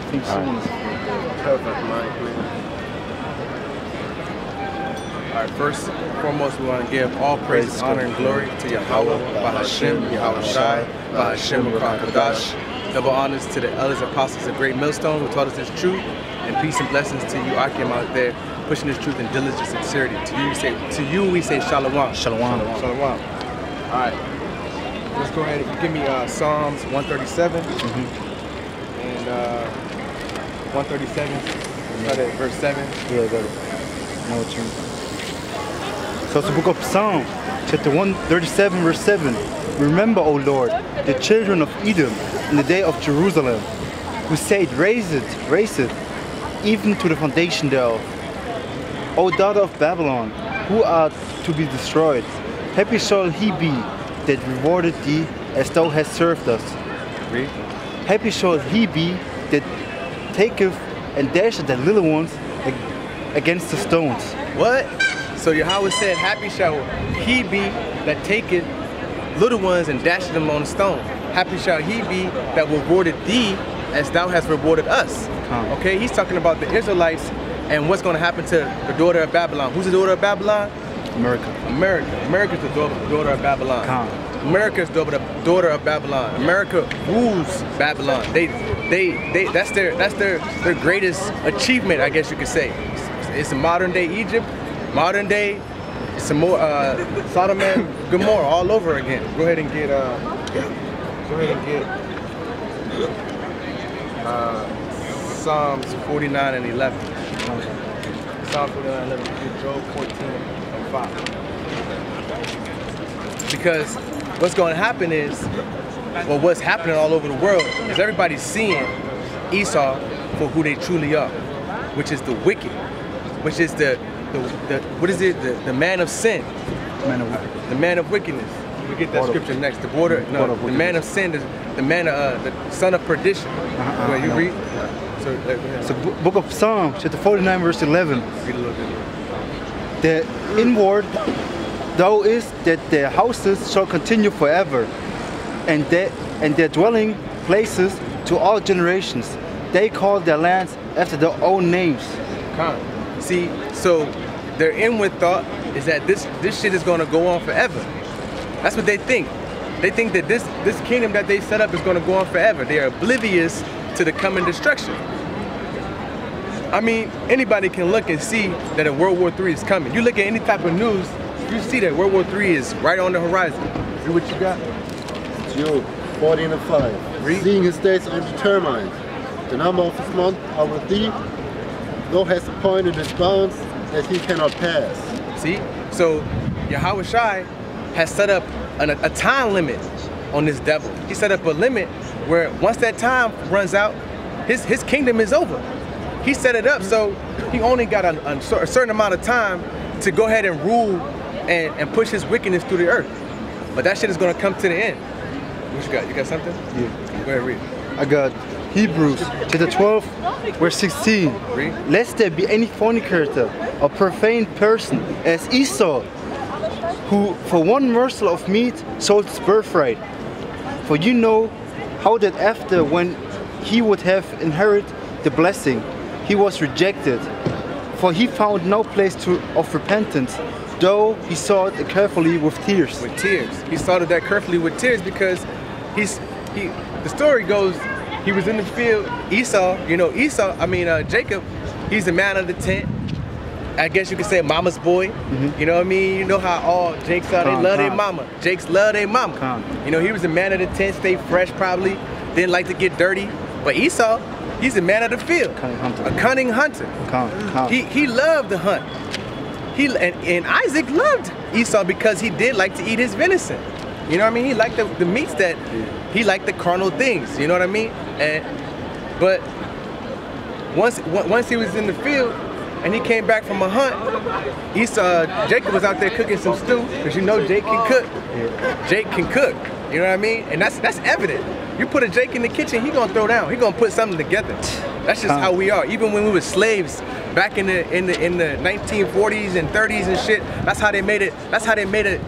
think soon. Perfect, Mike. Alright, first and foremost, we want to give all praise, honor, and glory to Yahweh, Bahashem, Yahweh Shai, Bahashem, Kadash. Double honors to the elders, apostles of Great Millstone who taught us this truth, and peace and blessings to you, Akim, out there, pushing this truth in diligence and sincerity. To you, we say Shalom. Shalom. Shalom. Alright, let's go ahead and give me Psalms 137 and 137. Start at verse 7. Yeah, I got it. Know what you mean. So it's the book of Psalm, chapter 137, verse 7. Remember, O Lord, the children of Edom in the day of Jerusalem, who said, raise it, even to the foundation thereof. O daughter of Babylon, who art to be destroyed, happy shall he be that rewarded thee as thou hast served us. Read. Happy shall he be that taketh and dasheth the little ones against the stones. What? So Yahweh said, happy shall he be that taketh little ones and dasheth them on a stone. Happy shall he be that rewarded thee as thou hast rewarded us. Okay, he's talking about the Israelites and what's going to happen to the daughter of Babylon. Who's the daughter of Babylon? America. America's the daughter of Babylon. America's the daughter of Babylon. America rules Babylon. That's their greatest achievement, I guess you could say. It's a modern day Egypt, modern day, some more Sodom and Gomorrah all over again. Go ahead and get Psalms 49 and 11. Psalm 49 and 11. Get Job 14 and 5. Because what's going to happen is, well, what's happening all over the world is everybody's seeing Esau for who they truly are, which is the wicked, which is the man of sin, the man of wickedness. We get that scripture next. The man of sin is the man of the son of perdition. Where you read. So book of Psalm, chapter 49, verse 11. Read a little bit. The inward though is that their houses shall continue forever, and their dwelling places to all generations. They call their lands after their own names. See, so their inward thought is that this shit is going to go on forever. That's what they think. They think that this kingdom that they set up is going to go on forever. They are oblivious to the coming destruction. I mean, anybody can look and see that a World War III is coming. You look at any type of news, you see that World War III is right on the horizon. See what you got? Job 14 and 5. Read. Seeing his days are determined, the number of his months are with thee, thou hast appointed his bounds that he cannot pass. See? So Yahweh Shai has set up a time limit on this devil. He set up a limit where once that time runs out, his kingdom is over. He set it up so he only got a certain amount of time to go ahead and rule and push his wickedness through the earth. But that shit is going to come to the end. What you got? You got something? Yeah. Go ahead, read. I got Hebrews chapter 12, verse 16. Read. Lest there be any fornicator or profane person as Esau, who for one morsel of meat sold his birthright. For you know how that after, when he would have inherited the blessing, he was rejected. For he found no place of repentance, though he sought it carefully with tears. With tears. He started that carefully with tears because the story goes, he was in the field. Esau, Jacob, he's the man of the tent. I guess you could say mama's boy. You know what I mean? You know how all Jakes are, they love their mama. Jakes love their mama. You know, he was the man of the tent, stayed fresh probably, didn't like to get dirty. But Esau, he's the man of the field. A cunning hunter. He loved the hunt. And Isaac loved Esau because he did like to eat his venison. You know what I mean? He liked the meats that, he liked the carnal things, you know what I mean? But once he was in the field and he came back from a hunt, Jacob was out there cooking some stew, because you know Jake can cook. Jake can cook, you know what I mean? And that's evident. You put a Jake in the kitchen, he gonna throw down. He gonna put something together. That's just how we are. Even when we were slaves back in the 1940s and 30s and shit, that's how they made it. That's how they made it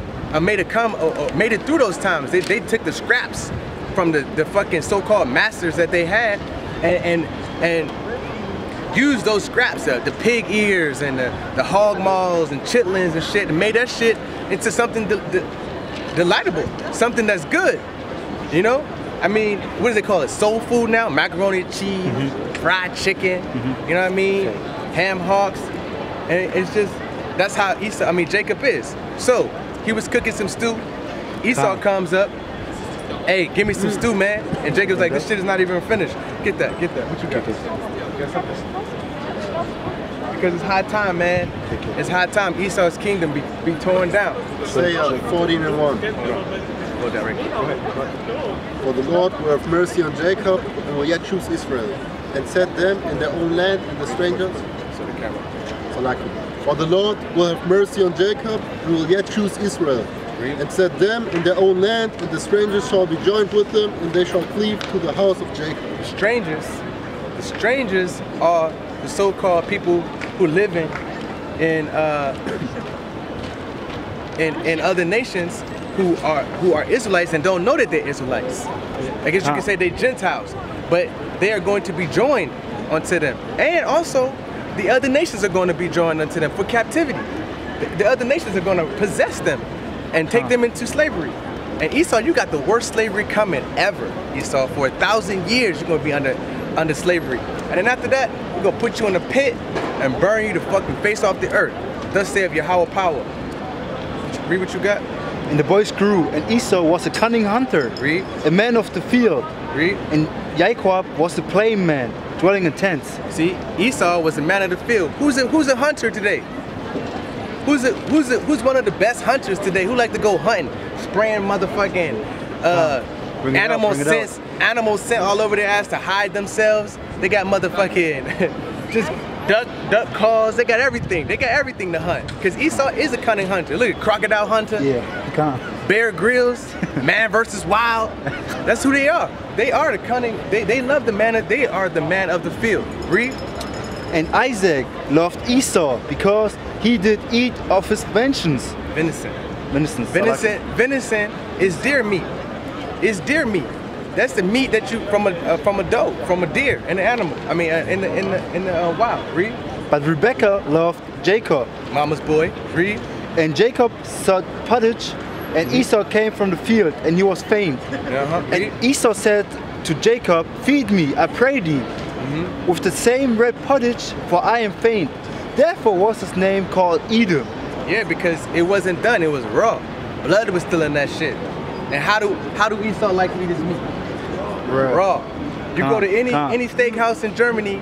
made it through those times. They took the scraps from the fucking so-called masters that they had, and use those scraps, the pig ears and the hog maws and chitlins and shit, and made that shit into something delightable, something that's good, you know? I mean, what do they call it? Soul food now? Macaroni and cheese, fried chicken, you know what I mean? Ham hocks, and it's just, that's how Jacob is. So, he was cooking some stew, Esau comes up, hey, give me some stew, man. And Jacob's like, this shit is not even finished. Get that. What you got? You got something? Because it's high time, man. It's high time Esau's kingdom be torn down. Isaiah 14:1. Hold that right there. Go ahead. For the Lord will have mercy on Jacob and will yet choose Israel, and set them in their own land and the strangers. So the camera. For the Lord will have mercy on Jacob and will yet choose Israel, and set them in their own land, and the strangers shall be joined with them, and they shall cleave to the house of Jacob. The strangers are the so-called people who live in other nations who are Israelites and don't know that they're Israelites. I guess you can say they're Gentiles, but they are going to be joined unto them, and also the other nations are going to be joined unto them for captivity. The other nations are going to possess them and take them into slavery. And Esau, you got the worst slavery coming ever, Esau. For 1,000 years, you're going to be under slavery. And then after that, we're going to put you in a pit and burn you to fucking face off the earth. Thus saith Yahweh power. Read what you got. And the boys grew, and Esau was a cunning hunter, Read. a man of the field. Read. And Jacob was a plain man, dwelling in tents. See, Esau was a man of the field. Who's a hunter today? Who's one of the best hunters today? Who like to go hunting, spraying motherfucking animal scent all over their ass to hide themselves? They got motherfucking just duck calls. They got everything. They got everything to hunt. Cause Esau is a cunning hunter. Look at crocodile hunter. Yeah, Bear Grylls, man versus wild. That's who they are. They are the cunning. They love the man. They are the man of the field. Read. And Isaac loved Esau because he did eat of his vengeance. Venison. Venison. Is deer meat. It's deer meat. That's the meat that you from a doe, from a deer, an animal. I mean, in the wild. Read. But Rebekah loved Jacob. Mama's boy. Read. And Jacob sought pottage, and Esau came from the field, and he was faint. And Esau said to Jacob, "Feed me, I pray thee, with the same red pottage, for I am faint." Therefore was his name called Edom. Yeah, because it wasn't done, it was raw. Blood was still in that shit. And how do Esau like to eat his meat? Raw. You go to any steakhouse in Germany,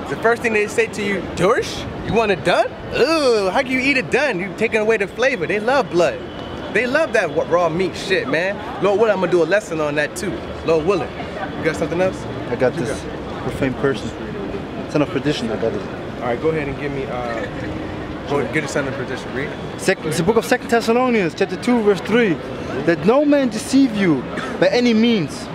the first thing they say to you, "Dorsch, you want it done?" Ugh, how can you eat it done? You taking away the flavor. They love blood. They love that raw meat shit, man. Lord willing, I'm gonna do a lesson on that too. Lord willing. You got something else? I got this profane person. Son of perdition, I got it. All right, go ahead and give me, get a son of perdition, read. It's the book of 2 Thessalonians, chapter 2, verse 3. That no man deceive you by any means,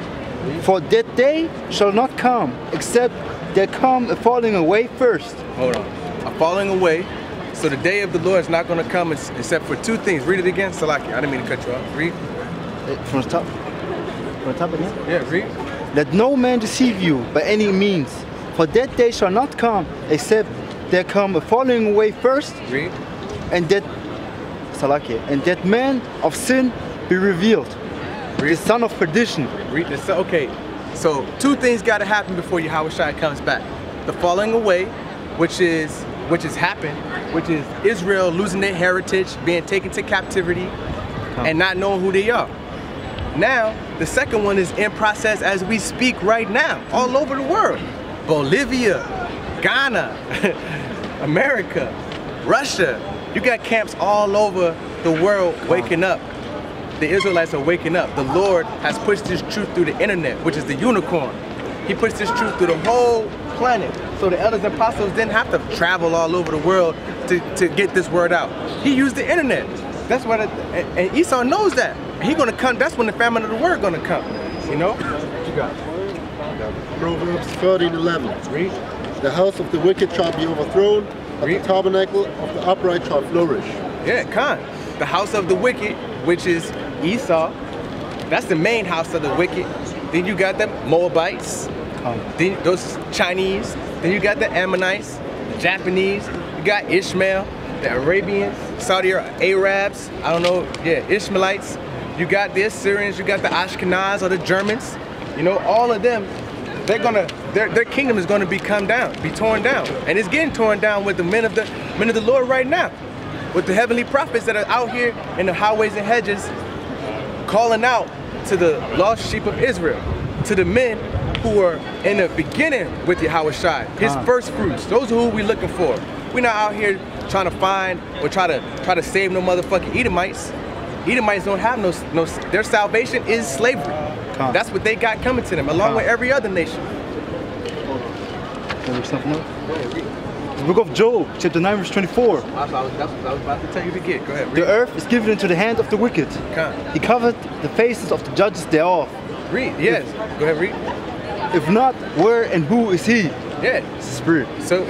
for that day shall not come, except there come a falling away first. Hold on. A falling away. So the day of the Lord is not going to come except for two things. Read it again, Salaki. I didn't mean to cut you off. Read. From the top. From the top again? Yeah, read. Let no man deceive you by any means, for that day shall not come, except there come a falling away first. Read. And that man of sin be revealed. Read. The son of perdition. Read this. Okay, so two things got to happen before Yahushua comes back. The falling away, which is happened, which is Israel losing their heritage, being taken to captivity, and not knowing who they are. Now, the second one is in process as we speak right now, all over the world. Bolivia, Ghana, America, Russia. You got camps all over the world waking up. The Israelites are waking up. The Lord has pushed this truth through the internet, which is the unicorn. He pushed this truth through the whole planet. So the elders and apostles didn't have to travel all over the world to get this word out. He used the internet. That's what, and Esau knows that. He's gonna come, that's when the famine of the word gonna come. You know? What you got? Proverbs 13:11. Read. The house of the wicked shall be overthrown, but the tabernacle of the upright shall flourish. Yeah, Khan. The house of the wicked, which is Esau. That's the main house of the wicked. Then you got them Moabites, Then those Chinese. Then you got the Ammonites, the Japanese. You got Ishmael, the Arabians, Saudi Arabs. I don't know. Yeah, Ishmaelites. You got the Assyrians. You got the Ashkenaz or the Germans. You know, all of them. Their kingdom is gonna be torn down, and it's getting torn down with the men of the Lord right now, with the heavenly prophets that are out here in the highways and hedges, calling out to the lost sheep of Israel, to the men who are in the beginning with Yahweh Shai, his first fruits. Those are who we looking for. We're not out here trying to find or try to save no motherfucking Edomites. Edomites don't have no. Their salvation is slavery. That's what they got coming to them, along with every other nation. The book of Job, chapter 9, verse 24. That's what I was about to tell you to get. Go ahead. Read. The earth is given into the hand of the wicked. He covered the faces of the judges thereof. Read, yes. Go ahead, read. If not, where and who is he? Yeah. It's the spirit. So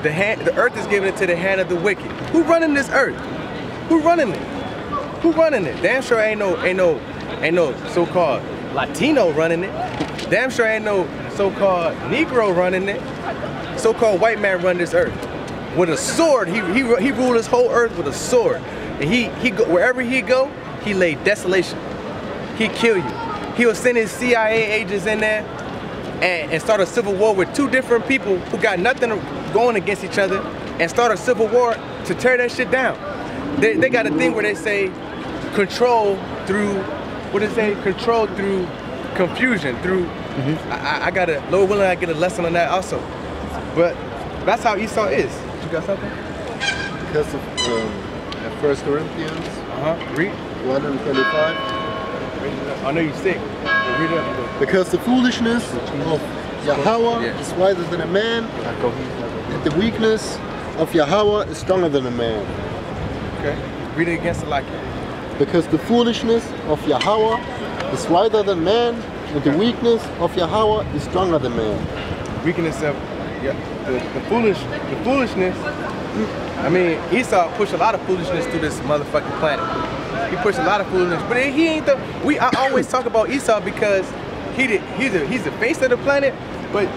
the earth is given into the hand of the wicked. Who running this earth? Who running it? Who running it? Damn sure ain't no so-called Latino running it. Damn sure ain't no so-called Negro running it. So-called white man running this earth with a sword. He ruled his whole earth with a sword. And wherever he go, he lay desolation. He kill you. He'll send his CIA agents in there and start a civil war with two different people who got nothing going against each other, and start a civil war to tear that shit down. They got a thing where they say control through, what does it say? Control through confusion, through, I got a, Lord willing, I get a lesson on that also. But that's how Esau is. You got something? Because of 1 Corinthians Read. 1:25. I know you're sick. Read it up. Because the foolishness of Yahweh is wiser than a man, and the weakness of Yahweh is stronger than a man. Okay. Read it against the like it. Because the foolishness of Yahweh is wiser than man, and the weakness of Yahweh is stronger than man. Weakness of the foolishness. I mean, Esau pushed a lot of foolishness through this motherfucking planet. He pushed a lot of foolishness, but he ain't the. I always talk about Esau because he's the face of the planet. But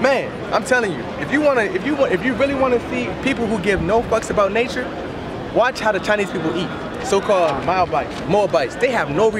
man, I'm telling you, if you really want to see people who give no fucks about nature, watch how the Chinese people eat. So-called Moabites. They have no